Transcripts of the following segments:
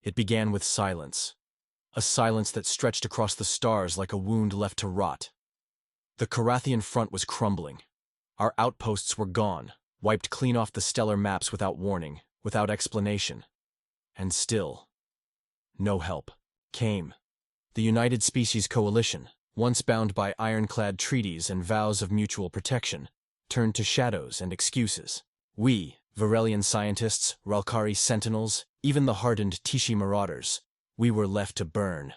It began with silence. A silence that stretched across the stars like a wound left to rot. The Carathian front was crumbling. Our outposts were gone, wiped clean off the stellar maps without warning, without explanation. And still, no help came. The United Species Coalition, once bound by ironclad treaties and vows of mutual protection, turned to shadows and excuses. We, Varelian scientists, Ralkari sentinels, even the hardened Tishi marauders, we were left to burn.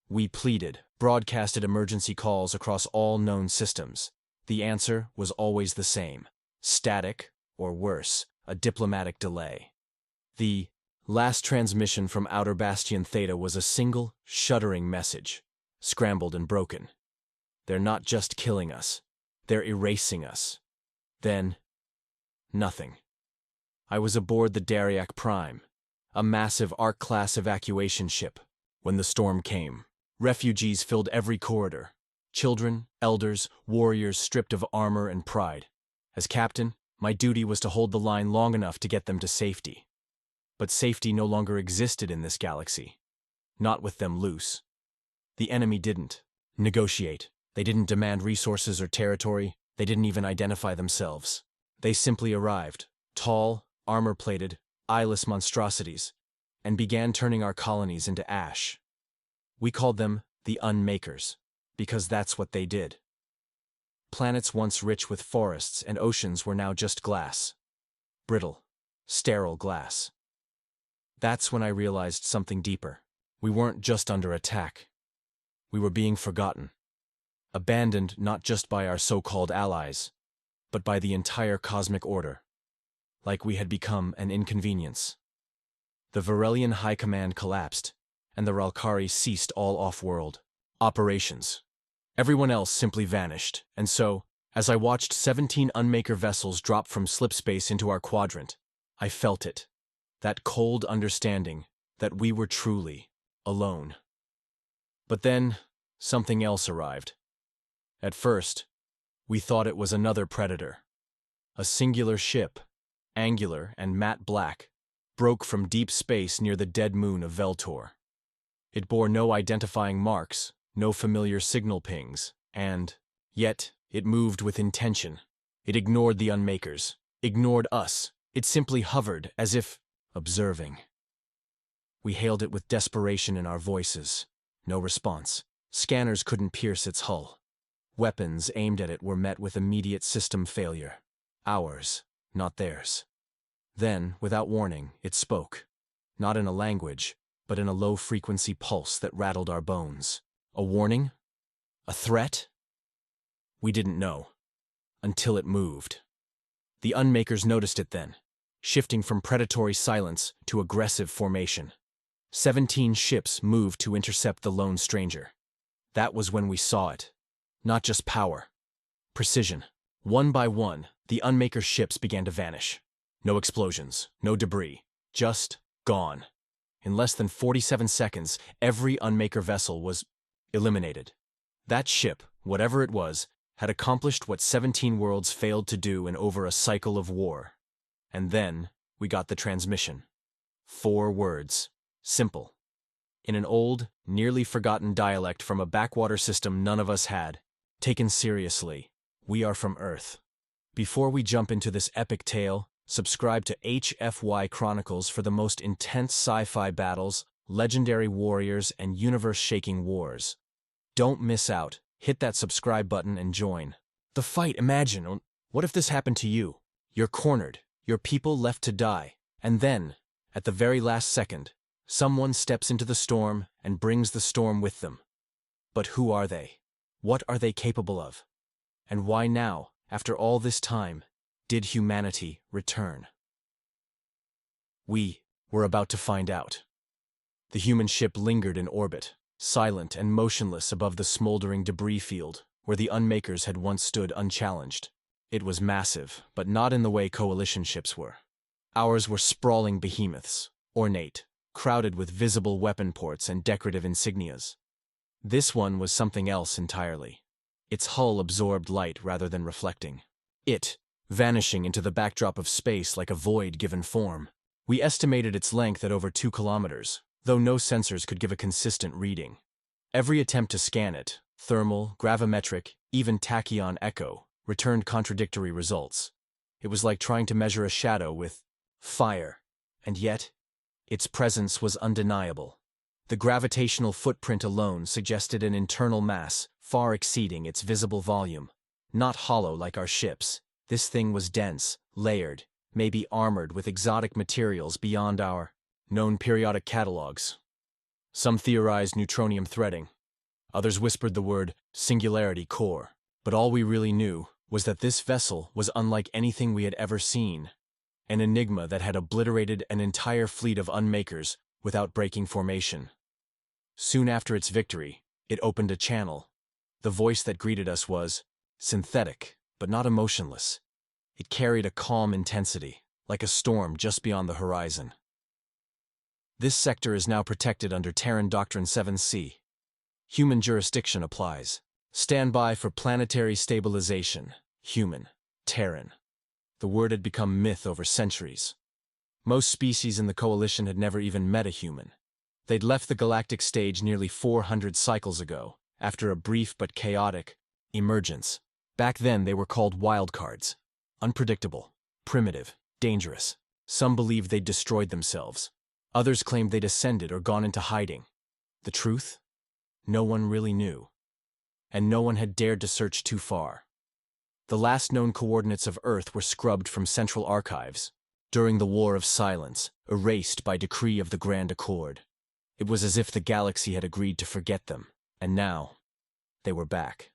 We pleaded, broadcasted emergency calls across all known systems. The answer was always the same: static, or worse, a diplomatic delay. The last transmission from Outer Bastion Theta was a single, shuddering message, scrambled and broken. They're not just killing us, they're erasing us. Then, nothing. I was aboard the Dariak Prime, a massive Ark-class evacuation ship. When the storm came, refugees filled every corridor. Children, elders, warriors stripped of armor and pride. As captain, my duty was to hold the line long enough to get them to safety. But safety no longer existed in this galaxy. Not with them loose. The enemy didn't negotiate. They didn't demand resources or territory. They didn't even identify themselves. They simply arrived, tall, armor-plated, eyeless monstrosities, and began turning our colonies into ash. We called them the Unmakers, because that's what they did. Planets once rich with forests and oceans were now just glass. Brittle, sterile glass. That's when I realized something deeper. We weren't just under attack. We were being forgotten. Abandoned not just by our so-called allies, but by the entire cosmic order. Like we had become an inconvenience. The Varelian High Command collapsed, and the Ralkari ceased all off-world operations. Everyone else simply vanished, and so, as I watched 17 Unmaker vessels drop from slipspace into our quadrant, I felt it. That cold understanding that we were truly alone. But then, something else arrived. At first, we thought it was another predator. A singular ship, angular and matte black, broke from deep space near the dead moon of Veltor. It bore no identifying marks, no familiar signal pings, and, yet, it moved with intention. It ignored the Unmakers, ignored us. It simply hovered, as if observing. We hailed it with desperation in our voices. No response. Scanners couldn't pierce its hull. Weapons aimed at it were met with immediate system failure. Ours, not theirs. Then, without warning, it spoke. Not in a language, but in a low-frequency pulse that rattled our bones. A warning? A threat? We didn't know. Until it moved. The Unmakers noticed it then, shifting from predatory silence to aggressive formation. 17 ships moved to intercept the lone stranger. That was when we saw it. Not just power. Precision. One by one, the Unmaker ships began to vanish. No explosions, no debris. Just gone. In less than 47 seconds, every Unmaker vessel was eliminated. That ship, whatever it was, had accomplished what 17 worlds failed to do in over a cycle of war. And then, we got the transmission. 4 words. Simple. In an old, nearly forgotten dialect from a backwater system none of us had. Taken seriously, we are from Earth. Before we jump into this epic tale, subscribe to HFY Chronicles for the most intense sci-fi battles, legendary warriors, and universe-shaking wars. Don't miss out. Hit that subscribe button and join the fight. Imagine, what if this happened to you? You're cornered, your people left to die, and then, at the very last second, someone steps into the storm and brings the storm with them. But who are they? What are they capable of? And why now, after all this time, did humanity return? We were about to find out. The human ship lingered in orbit, silent and motionless above the smoldering debris field where the Unmakers had once stood unchallenged. It was massive, but not in the way coalition ships were. Ours were sprawling behemoths, ornate, crowded with visible weapon ports and decorative insignias. This one was something else entirely. Its hull absorbed light rather than reflecting. It, vanishing into the backdrop of space like a void given form. We estimated its length at over 2 kilometers, though no sensors could give a consistent reading. Every attempt to scan it, thermal, gravimetric, even tachyon echo, returned contradictory results. It was like trying to measure a shadow with fire, and yet, its presence was undeniable. The gravitational footprint alone suggested an internal mass far exceeding its visible volume. Not hollow like our ships, this thing was dense, layered, maybe armored with exotic materials beyond our known periodic catalogs. Some theorized neutronium threading. Others whispered the word singularity core. But all we really knew was that this vessel was unlike anything we had ever seen. An enigma that had obliterated an entire fleet of unmakers without breaking formation. Soon after its victory, it opened a channel. The voice that greeted us was synthetic, but not emotionless. It carried a calm intensity, like a storm just beyond the horizon. This sector is now protected under Terran Doctrine 7C. Human jurisdiction applies. Stand by for planetary stabilization. Human. Terran. The word had become myth over centuries. Most species in the Coalition had never even met a human. They'd left the galactic stage nearly 400 cycles ago, after a brief but chaotic emergence. Back then they were called wildcards. Unpredictable, primitive, dangerous. Some believed they'd destroyed themselves. Others claimed they'd ascended or gone into hiding. The truth? No one really knew. And no one had dared to search too far. The last known coordinates of Earth were scrubbed from central archives, during the War of Silence, erased by decree of the Grand Accord. It was as if the galaxy had agreed to forget them, and now, they were back.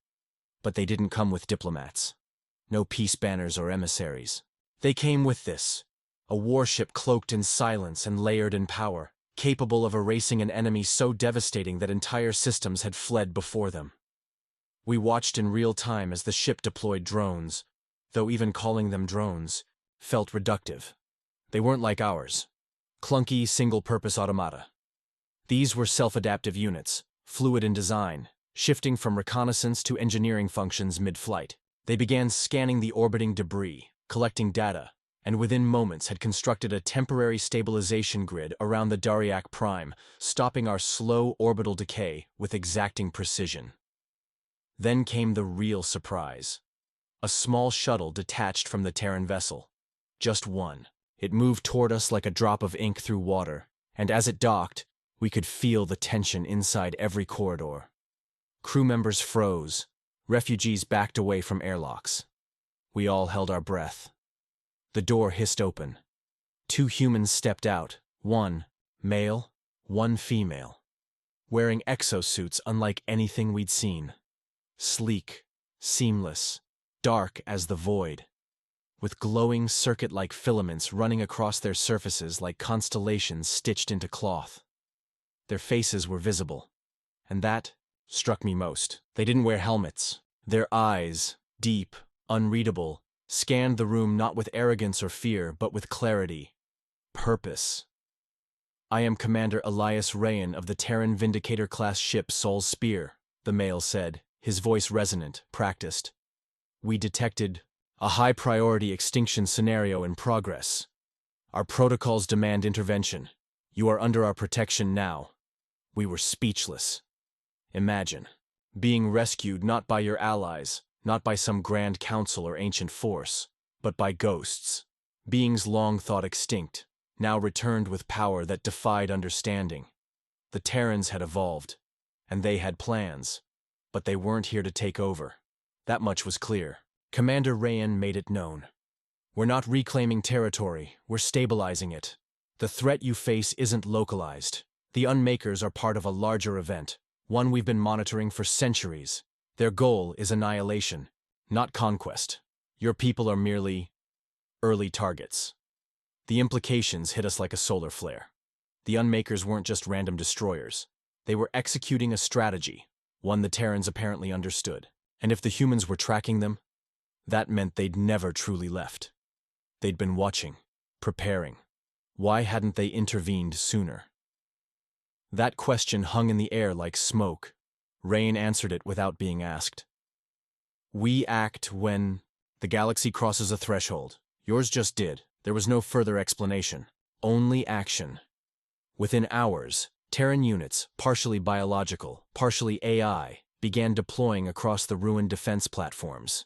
But they didn't come with diplomats. No peace banners or emissaries. They came with this, a warship cloaked in silence and layered in power, capable of erasing an enemy so devastating that entire systems had fled before them. We watched in real time as the ship deployed drones, though even calling them drones felt reductive. They weren't like ours. Clunky, single-purpose automata. These were self-adaptive units, fluid in design, shifting from reconnaissance to engineering functions mid-flight. They began scanning the orbiting debris, collecting data, and within moments had constructed a temporary stabilization grid around the Dariak Prime, stopping our slow orbital decay with exacting precision. Then came the real surprise. A small shuttle detached from the Terran vessel. Just one. It moved toward us like a drop of ink through water, and as it docked, we could feel the tension inside every corridor. Crew members froze. Refugees backed away from airlocks. We all held our breath. The door hissed open. 2 humans stepped out, one male, one female, wearing exosuits unlike anything we'd seen. Sleek, seamless, dark as the void, with glowing circuit-like filaments running across their surfaces like constellations stitched into cloth. Their faces were visible, and that struck me most. They didn't wear helmets. Their eyes, deep, unreadable, scanned the room not with arrogance or fear, but with clarity, purpose. "I am Commander Elias Rayan of the Terran Vindicator-class ship Sol's Spear," the male said, his voice resonant, practiced. "We detected a high-priority extinction scenario in progress. Our protocols demand intervention. You are under our protection now." We were speechless. Imagine being rescued not by your allies, not by some grand council or ancient force, but by ghosts. Beings long thought extinct, now returned with power that defied understanding. The Terrans had evolved, and they had plans, but they weren't here to take over. That much was clear. Commander Rayan made it known. "We're not reclaiming territory, we're stabilizing it. The threat you face isn't localized. The Unmakers are part of a larger event, one we've been monitoring for centuries. Their goal is annihilation, not conquest. Your people are merely early targets." The implications hit us like a solar flare. The Unmakers weren't just random destroyers. They were executing a strategy, one the Terrans apparently understood. And if the humans were tracking them, that meant they'd never truly left. They'd been watching, preparing. Why hadn't they intervened sooner? That question hung in the air like smoke. Rain answered it without being asked. "We act when the galaxy crosses a threshold. Yours just did. There was no further explanation. Only action. Within hours, Terran units, partially biological, partially AI, began deploying across the ruined defense platforms.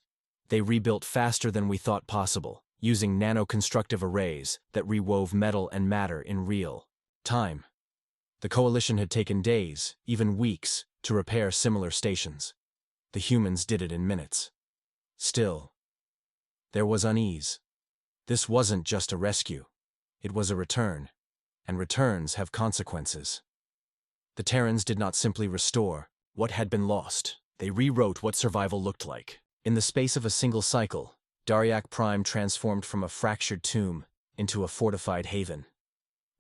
They rebuilt faster than we thought possible, using nano-constructive arrays that rewove metal and matter in real time. The Coalition had taken days, even weeks, to repair similar stations. The humans did it in minutes. Still, there was unease. This wasn't just a rescue. It was a return, and returns have consequences. The Terrans did not simply restore what had been lost. They rewrote what survival looked like. In the space of a single cycle, Daryak Prime transformed from a fractured tomb into a fortified haven.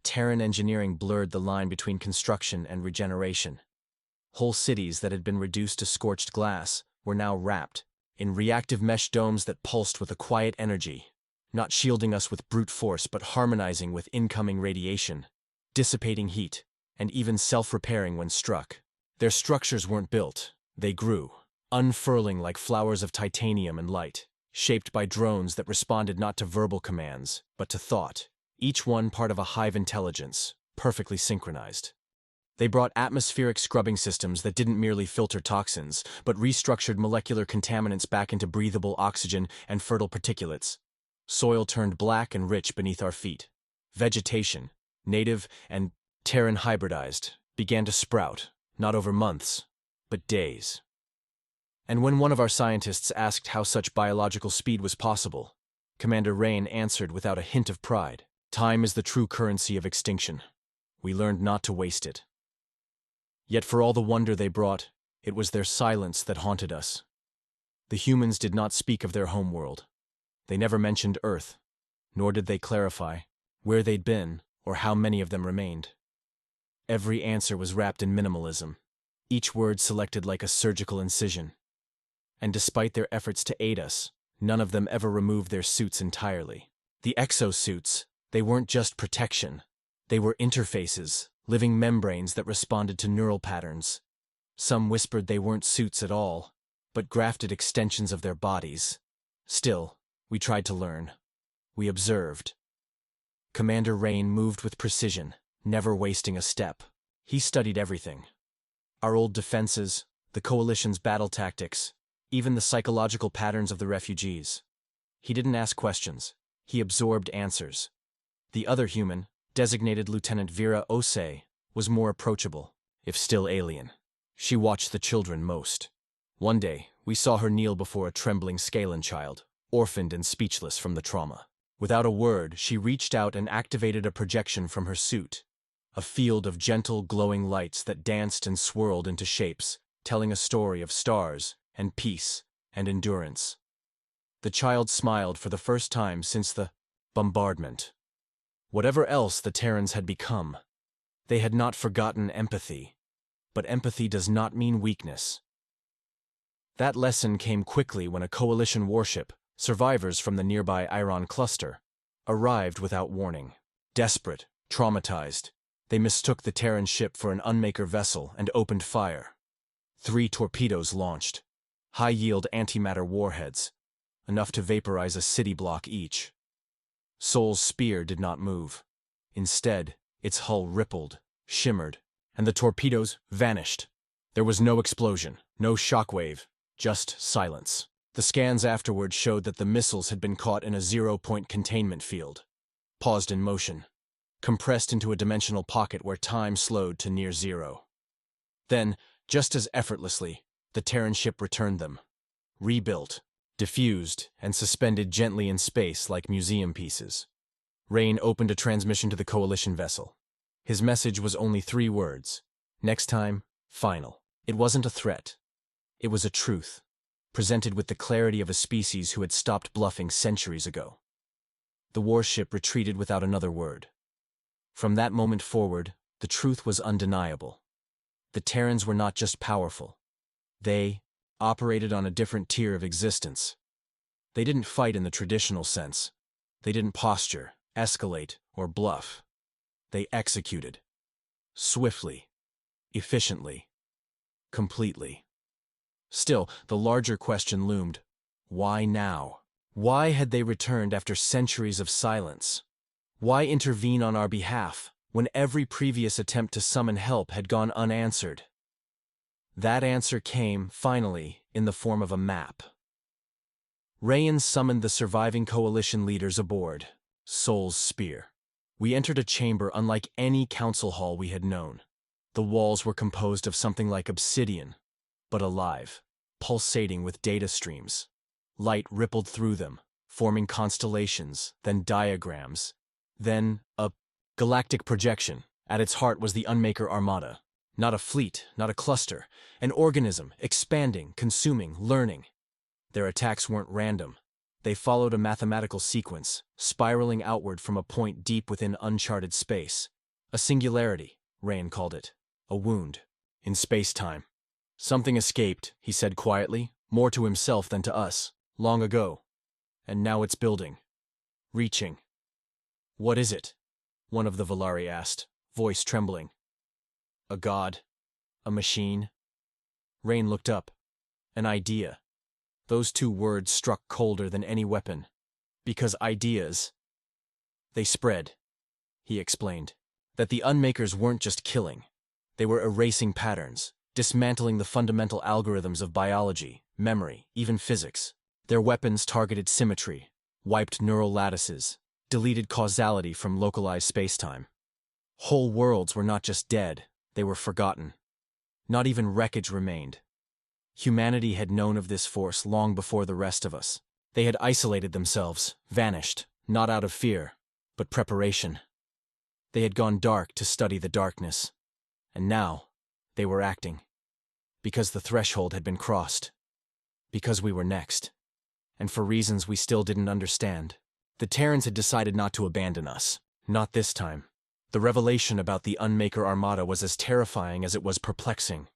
Terran engineering blurred the line between construction and regeneration. Whole cities that had been reduced to scorched glass were now wrapped in reactive mesh domes that pulsed with a quiet energy, not shielding us with brute force but harmonizing with incoming radiation, dissipating heat, and even self-repairing when struck. Their structures weren't built, they grew, unfurling like flowers of titanium and light, shaped by drones that responded not to verbal commands, but to thought, each one part of a hive intelligence, perfectly synchronized. They brought atmospheric scrubbing systems that didn't merely filter toxins, but restructured molecular contaminants back into breathable oxygen and fertile particulates. Soil turned black and rich beneath our feet. Vegetation, native and Terran hybridized, began to sprout, not over months, but days. And when one of our scientists asked how such biological speed was possible, Commander Rain answered without a hint of pride, "Time is the true currency of extinction. We learned not to waste it." Yet for all the wonder they brought, it was their silence that haunted us. The humans did not speak of their homeworld. They never mentioned Earth, nor did they clarify where they'd been or how many of them remained. Every answer was wrapped in minimalism, each word selected like a surgical incision. And despite their efforts to aid us, none of them ever removed their suits entirely. The exosuits, they weren't just protection. They were interfaces, living membranes that responded to neural patterns. Some whispered they weren't suits at all, but grafted extensions of their bodies. Still, we tried to learn. We observed. Commander Rain moved with precision, never wasting a step. He studied everything. Our old defenses, the Coalition's battle tactics, even the psychological patterns of the refugees. He didn't ask questions. He absorbed answers. The other human, designated Lieutenant Vera Osei, was more approachable, if still alien. She watched the children most. One day, we saw her kneel before a trembling Scalan child, orphaned and speechless from the trauma. Without a word, she reached out and activated a projection from her suit, a field of gentle, glowing lights that danced and swirled into shapes, telling a story of stars and peace and endurance. The child smiled for the first time since the bombardment. Whatever else the Terrans had become, they had not forgotten empathy. But empathy does not mean weakness. That lesson came quickly when a Coalition warship, survivors from the nearby Iron cluster, arrived without warning. Desperate, traumatized, they mistook the Terran ship for an Unmaker vessel and opened fire. 3 torpedoes launched, high-yield antimatter warheads, enough to vaporize a city block each. Sol's spear did not move. Instead, its hull rippled, shimmered, and the torpedoes vanished. There was no explosion, no shockwave, just silence. The scans afterward showed that the missiles had been caught in a 0-point containment field, paused in motion, compressed into a dimensional pocket where time slowed to near zero. Then, just as effortlessly, the Terran ship returned them, rebuilt, diffused, and suspended gently in space like museum pieces. Rain opened a transmission to the Coalition vessel. His message was only 3 words. Next time, final. It wasn't a threat. It was a truth, presented with the clarity of a species who had stopped bluffing centuries ago. The warship retreated without another word. From that moment forward, the truth was undeniable. The Terrans were not just powerful. They operated on a different tier of existence. They didn't fight in the traditional sense. They didn't posture, escalate, or bluff. They executed. Swiftly. Efficiently. Completely. Still, the larger question loomed. Why now? Why had they returned after centuries of silence? Why intervene on our behalf? when every previous attempt to summon help had gone unanswered. That answer came, finally, in the form of a map. Rayan summoned the surviving coalition leaders aboard Sol's Spear. We entered a chamber unlike any council hall we had known. The walls were composed of something like obsidian, but alive, pulsating with data streams. Light rippled through them, forming constellations, then diagrams, then a galactic projection. At its heart was the Unmaker Armada. Not a fleet, not a cluster, an organism, expanding, consuming, learning. Their attacks weren't random. They followed a mathematical sequence, spiraling outward from a point deep within uncharted space. A singularity, Rayan called it. A wound. In space-time. Something escaped, he said quietly, more to himself than to us, long ago. And now it's building. Reaching. What is it? One of the Valari asked, voice trembling. A god? A machine? Rayan looked up. An idea. Those two words struck colder than any weapon. Because ideas, they spread, he explained. That the Unmakers weren't just killing. They were erasing patterns, dismantling the fundamental algorithms of biology, memory, even physics. Their weapons targeted symmetry, wiped neural lattices, deleted causality from localized spacetime. Whole worlds were not just dead, they were forgotten. Not even wreckage remained. Humanity had known of this force long before the rest of us. They had isolated themselves, vanished, not out of fear, but preparation. They had gone dark to study the darkness. And now, they were acting. Because the threshold had been crossed. Because we were next. And for reasons we still didn't understand. The Terrans had decided not to abandon us. Not this time. The revelation about the Unmaker Armada was as terrifying as it was perplexing.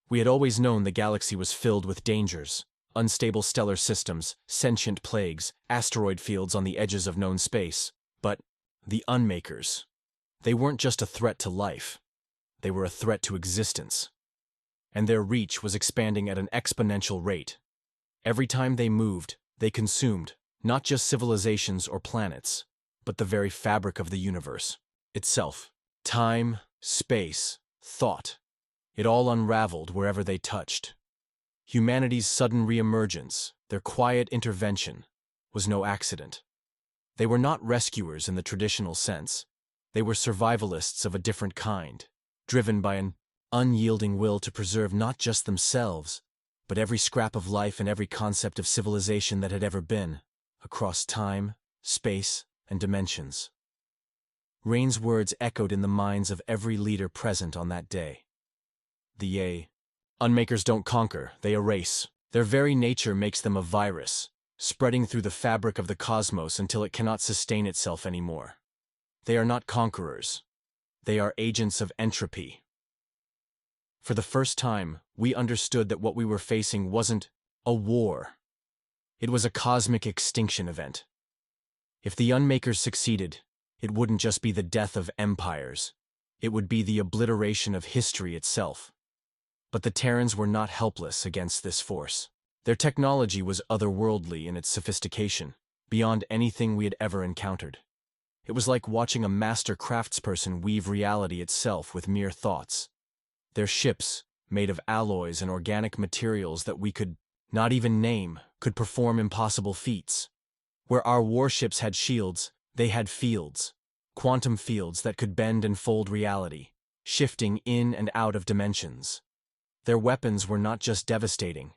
We had always known the galaxy was filled with dangers. Unstable stellar systems, sentient plagues, asteroid fields on the edges of known space. But the Unmakers, they weren't just a threat to life. They were a threat to existence. And their reach was expanding at an exponential rate. Every time they moved, they consumed, not just civilizations or planets, but the very fabric of the universe itself. Time, space, thought. It all unraveled wherever they touched. Humanity's sudden reemergence, their quiet intervention, was no accident. They were not rescuers in the traditional sense. They were survivalists of a different kind, driven by an unyielding will to preserve not just themselves, but every scrap of life and every concept of civilization that had ever been, across time, space, and dimensions. Rayan's words echoed in the minds of every leader present on that day. The Unmakers don't conquer, they erase. Their very nature makes them a virus, spreading through the fabric of the cosmos until it cannot sustain itself anymore. They are not conquerors. They are agents of entropy. For the first time, we understood that what we were facing wasn't a war. It was a cosmic extinction event. If the Unmakers succeeded, it wouldn't just be the death of empires. It would be the obliteration of history itself. But the Terrans were not helpless against this force. Their technology was otherworldly in its sophistication, beyond anything we had ever encountered. It was like watching a master craftsperson weave reality itself with mere thoughts. Their ships, made of alloys and organic materials that we could not even name, could perform impossible feats. Where our warships had shields, they had fields, quantum fields that could bend and fold reality, shifting in and out of dimensions. Their weapons were not just devastating.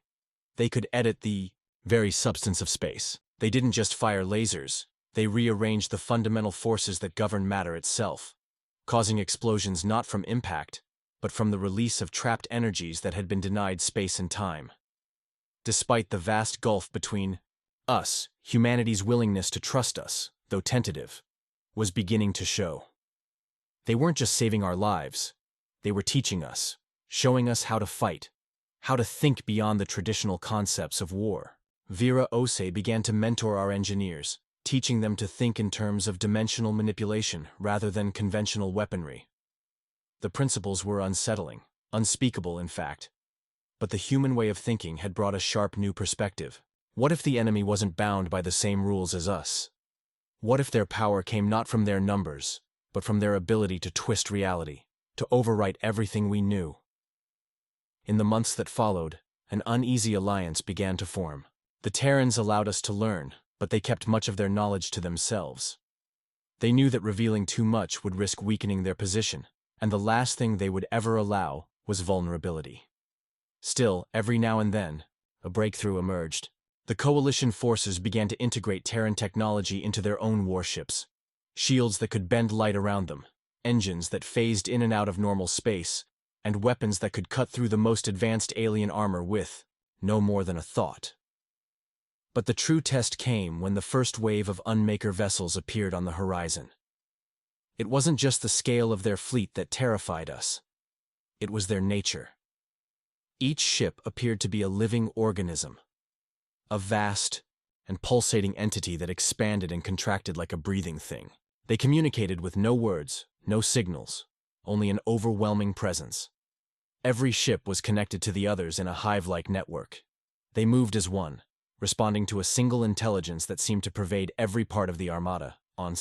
They could edit the very substance of space. They didn't just fire lasers. They rearranged the fundamental forces that govern matter itself, causing explosions not from impact, but from the release of trapped energies that had been denied space and time. Despite the vast gulf between us, humanity's willingness to trust us, though tentative, was beginning to show. They weren't just saving our lives. They were teaching us, showing us how to fight, how to think beyond the traditional concepts of war. Vera Ose began to mentor our engineers, teaching them to think in terms of dimensional manipulation rather than conventional weaponry. The principles were unsettling, unspeakable in fact. But the human way of thinking had brought a sharp new perspective. What if the enemy wasn't bound by the same rules as us? What if their power came not from their numbers, but from their ability to twist reality, to overwrite everything we knew. In the months that followed, an uneasy alliance began to form. The Terrans allowed us to learn, but they kept much of their knowledge to themselves. They knew that revealing too much would risk weakening their position, and the last thing they would ever allow was vulnerability. Still, every now and then, a breakthrough emerged. The Coalition forces began to integrate Terran technology into their own warships. Shields that could bend light around them, engines that phased in and out of normal space, and weapons that could cut through the most advanced alien armor with no more than a thought. But the true test came when the first wave of Unmaker vessels appeared on the horizon. It wasn't just the scale of their fleet that terrified us. It was their nature. Each ship appeared to be a living organism, a vast and pulsating entity that expanded and contracted like a breathing thing. They communicated with no words, no signals, only an overwhelming presence. Every ship was connected to the others in a hive-like network. They moved as one, responding to a single intelligence that seemed to pervade every part of the armada. On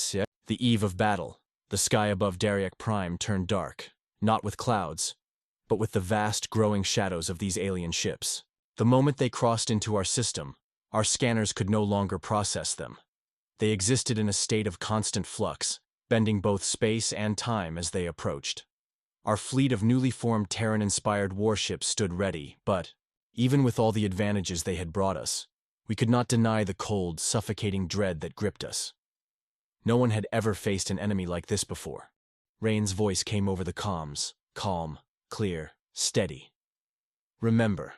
the eve of battle, the sky above Dariak Prime turned dark, not with clouds, but with the vast growing shadows of these alien ships. The moment they crossed into our system, our scanners could no longer process them. They existed in a state of constant flux, bending both space and time as they approached. Our fleet of newly formed Terran-inspired warships stood ready, but, even with all the advantages they had brought us, we could not deny the cold, suffocating dread that gripped us. No one had ever faced an enemy like this before. Rain's voice came over the comms, calm, clear, steady. Remember,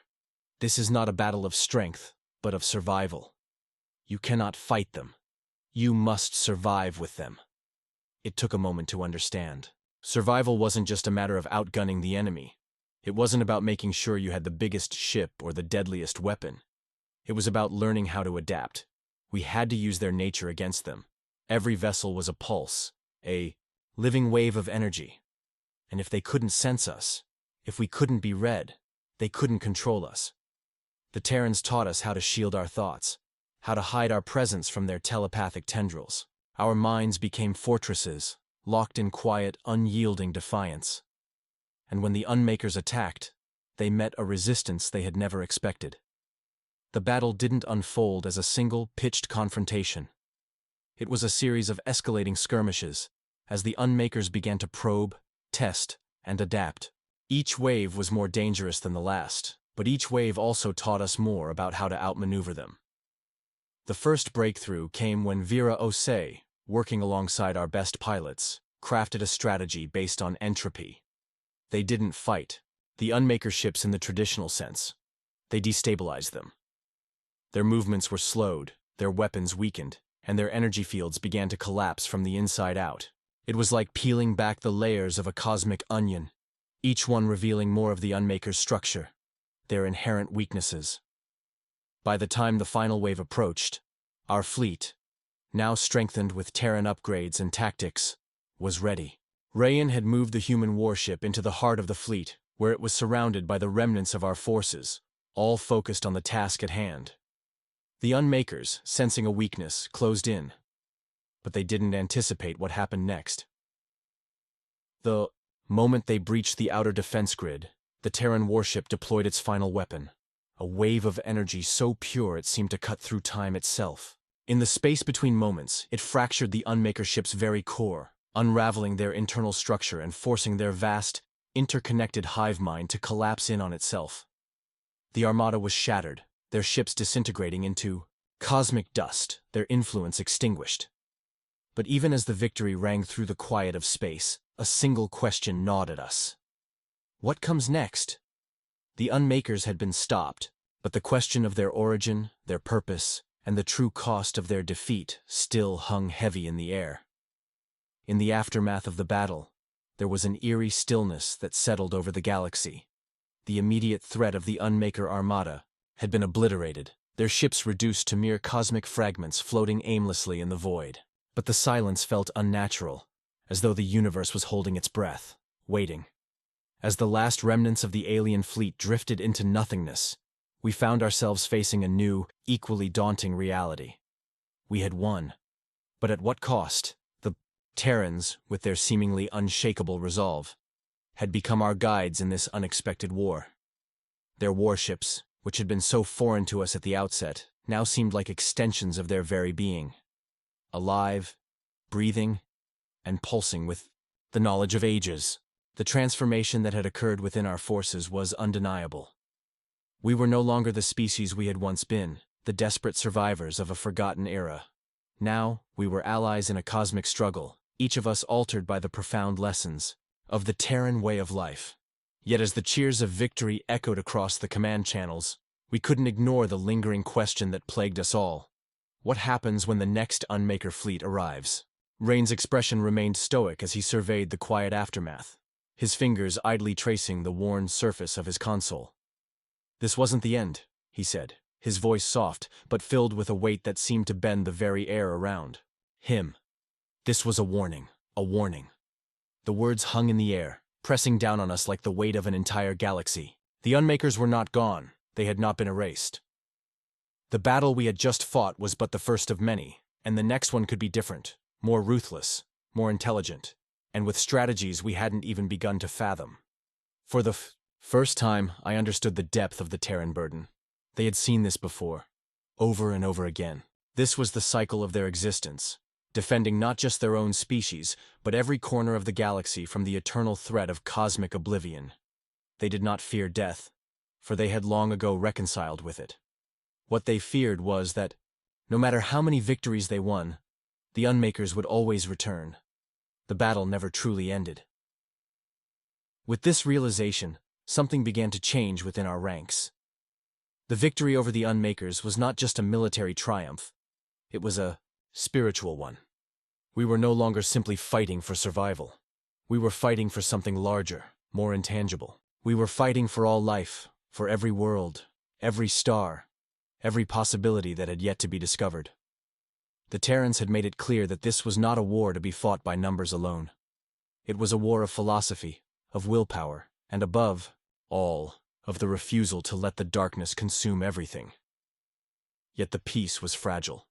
this is not a battle of strength, but of survival. You cannot fight them. You must survive with them. It took a moment to understand. Survival wasn't just a matter of outgunning the enemy. It wasn't about making sure you had the biggest ship or the deadliest weapon. It was about learning how to adapt. We had to use their nature against them. Every vessel was a pulse, a living wave of energy. And if they couldn't sense us, if we couldn't be read, they couldn't control us. The Terrans taught us how to shield our thoughts, how to hide our presence from their telepathic tendrils. Our minds became fortresses, locked in quiet, unyielding defiance. And when the Unmakers attacked, they met a resistance they had never expected. The battle didn't unfold as a single, pitched confrontation. It was a series of escalating skirmishes, as the Unmakers began to probe, test, and adapt. Each wave was more dangerous than the last, but each wave also taught us more about how to outmaneuver them. The first breakthrough came when Vera Osei, working alongside our best pilots, crafted a strategy based on entropy. They didn't fight the Unmaker ships in the traditional sense. They destabilized them. Their movements were slowed, their weapons weakened, and their energy fields began to collapse from the inside out. It was like peeling back the layers of a cosmic onion, each one revealing more of the Unmaker's structure, their inherent weaknesses. By the time the final wave approached, our fleet, now strengthened with Terran upgrades and tactics, was ready. Rayan had moved the human warship into the heart of the fleet, where it was surrounded by the remnants of our forces, all focused on the task at hand. The Unmakers, sensing a weakness, closed in, but they didn't anticipate what happened next. The moment they breached the outer defense grid, the Terran warship deployed its final weapon, a wave of energy so pure it seemed to cut through time itself. In the space between moments, it fractured the Unmaker ship's very core, unraveling their internal structure and forcing their vast, interconnected hive mind to collapse in on itself. The armada was shattered, their ships disintegrating into cosmic dust, their influence extinguished. But even as the victory rang through the quiet of space, a single question gnawed at us. What comes next? The Unmakers had been stopped, but the question of their origin, their purpose, and the true cost of their defeat still hung heavy in the air. In the aftermath of the battle, there was an eerie stillness that settled over the galaxy. The immediate threat of the Unmaker armada had been obliterated, their ships reduced to mere cosmic fragments floating aimlessly in the void. But the silence felt unnatural, as though the universe was holding its breath, waiting. As the last remnants of the alien fleet drifted into nothingness, we found ourselves facing a new, equally daunting reality. We had won, but at what cost? The Terrans, with their seemingly unshakable resolve, had become our guides in this unexpected war. Their warships, which had been so foreign to us at the outset, now seemed like extensions of their very being. Alive, breathing, and pulsing with the knowledge of ages. The transformation that had occurred within our forces was undeniable. We were no longer the species we had once been, the desperate survivors of a forgotten era. Now, we were allies in a cosmic struggle, each of us altered by the profound lessons of the Terran way of life. Yet as the cheers of victory echoed across the command channels, we couldn't ignore the lingering question that plagued us all. What happens when the next Unmaker fleet arrives? Rain's expression remained stoic as he surveyed the quiet aftermath, his fingers idly tracing the worn surface of his console. "This wasn't the end," he said, his voice soft, but filled with a weight that seemed to bend the very air around him. This was a warning, a warning. The words hung in the air, pressing down on us like the weight of an entire galaxy. The Unmakers were not gone, they had not been erased. The battle we had just fought was but the first of many, and the next one could be different, more ruthless, more intelligent, and with strategies we hadn't even begun to fathom. For the first time, I understood the depth of the Terran burden. They had seen this before, over and over again. This was the cycle of their existence, defending not just their own species, but every corner of the galaxy from the eternal threat of cosmic oblivion. They did not fear death, for they had long ago reconciled with it. What they feared was that, no matter how many victories they won, the Unmakers would always return. The battle never truly ended. With this realization, something began to change within our ranks. The victory over the Unmakers was not just a military triumph, it was a spiritual one. We were no longer simply fighting for survival. We were fighting for something larger, more intangible. We were fighting for all life, for every world, every star, every possibility that had yet to be discovered. The Terrans had made it clear that this was not a war to be fought by numbers alone. It was a war of philosophy, of willpower, and above all, of the refusal to let the darkness consume everything. Yet the peace was fragile.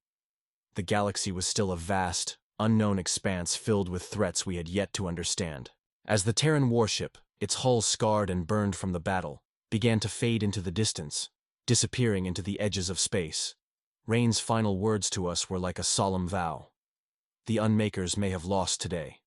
The galaxy was still a vast, unknown expanse filled with threats we had yet to understand. As the Terran warship, its hull scarred and burned from the battle, began to fade into the distance, disappearing into the edges of space, Rain's final words to us were like a solemn vow. The Unmakers may have lost today.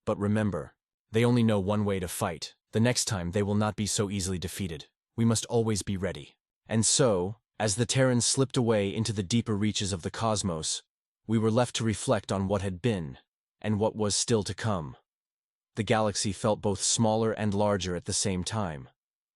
But remember, they only know one way to fight. The next time they will not be so easily defeated. We must always be ready. And so, as the Terrans slipped away into the deeper reaches of the cosmos, we were left to reflect on what had been, and what was still to come. The galaxy felt both smaller and larger at the same time.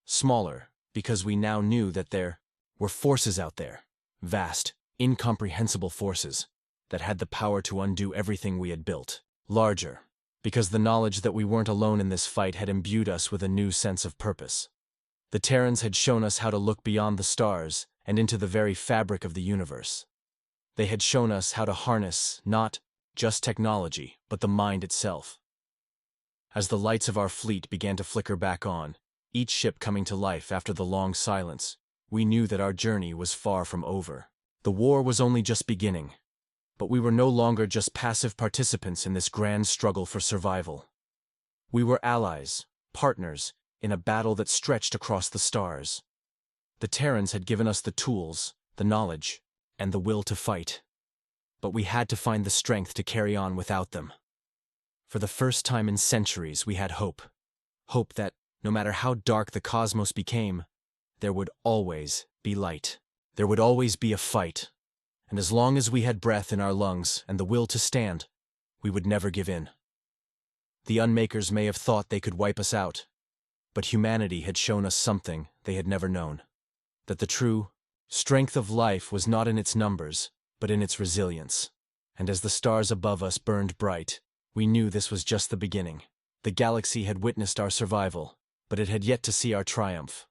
Smaller, because we now knew that there were forces out there, vast, incomprehensible forces, that had the power to undo everything we had built. Larger, because the knowledge that we weren't alone in this fight had imbued us with a new sense of purpose. The Terrans had shown us how to look beyond the stars and into the very fabric of the universe. They had shown us how to harness not just technology, but the mind itself. As the lights of our fleet began to flicker back on, each ship coming to life after the long silence, we knew that our journey was far from over. The war was only just beginning, but we were no longer just passive participants in this grand struggle for survival. We were allies, partners, in a battle that stretched across the stars. The Terrans had given us the tools, the knowledge, and the will to fight. But we had to find the strength to carry on without them. For the first time in centuries, we had hope. Hope that, no matter how dark the cosmos became, there would always be light. There would always be a fight. And as long as we had breath in our lungs and the will to stand, we would never give in. The Unmakers may have thought they could wipe us out, but humanity had shown us something they had never known. That the true strength of life was not in its numbers, but in its resilience. And as the stars above us burned bright, we knew this was just the beginning. The galaxy had witnessed our survival, but it had yet to see our triumph.